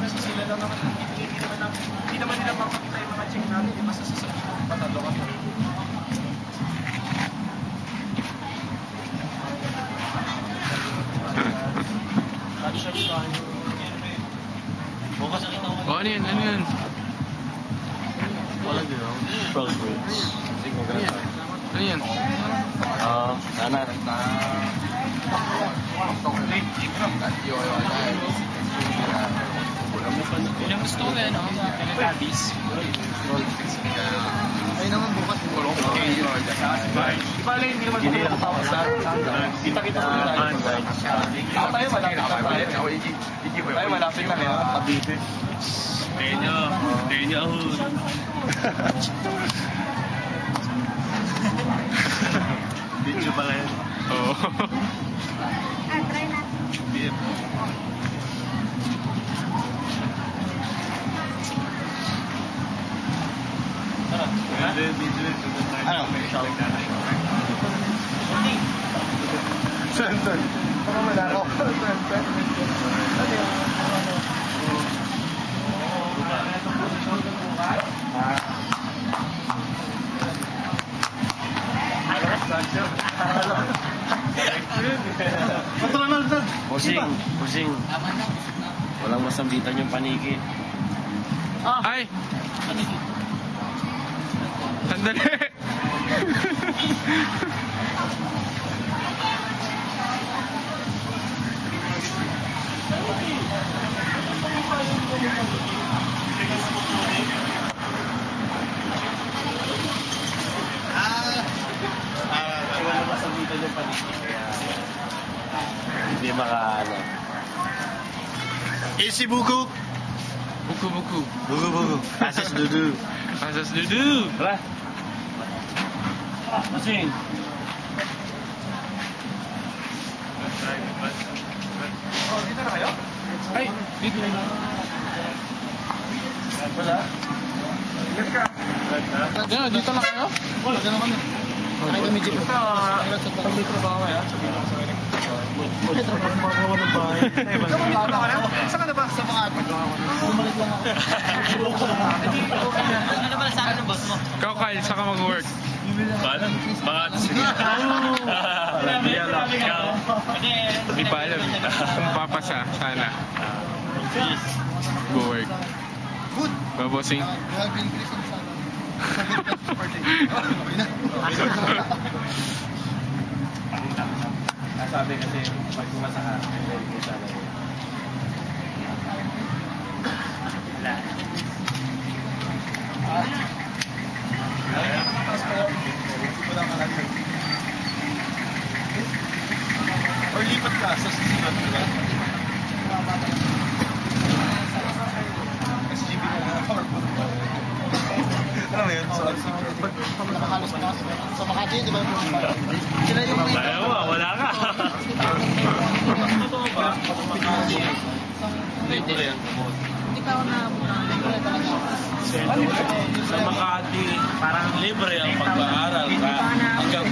kasi sila lang naman, hindi naman nila makakita yung mga check natin, di ba sa sasabihin, patalo kami. Catch-up tayo. Bukas nakita ko. Oh, ano yan? Ano yan? Wala din ako. Frog Bridge. Ano yan? Sana. Yung gusto ko yan, no? Teletubbies. Ay naman bukas. Di ba lang hindi naman hindi nakatawa sa kita-kita ko tayo. Tayo malapit na tayo. Tayo malapit na kaya. Kabite. Tenyo. Video pala yan. Oo. Try natin. Ano? Saan? Baka malaro. Pusing. Walang masambitan yung paniki. Ay! Sandali! Walang masambitan yung paniki. Kaya hindi makaano. Isi buku. Buku-buku. Buku. Asas dudu. Asas dudu! Tara. Pusing. Oh, dito na kayo? Ay! Dito na. Wala. Yan, dito lang kayo? Wala ka naman. Ay, kami dito. Pag may trabaho kaya, sabihin ko sa kanila. May trabaho ng bahay. Saan ka na ba? Sa mga bumalik lang ako. Ano ba sa akin ng boss mo? Ikaw, Kyle, saan ka mag-work? Paano? Bakit? Hindi pa alam. Kung papasa, sana. Go-work. Good. Babosing. Grabe yung Christian sana. Sabi kasi, pag kumasa ka, pwede mo siya lang. Or lipat ka sa susunod, di ba? SGB na nga. Ano na yun? Pag nakahalos na sa Makati, di ba? Sila yung may... Ayaw mo, wala ka. Totoo ba? Libre yan. Hindi pa ako Sa Makati, parang libre ang pag-aaral ka hanggang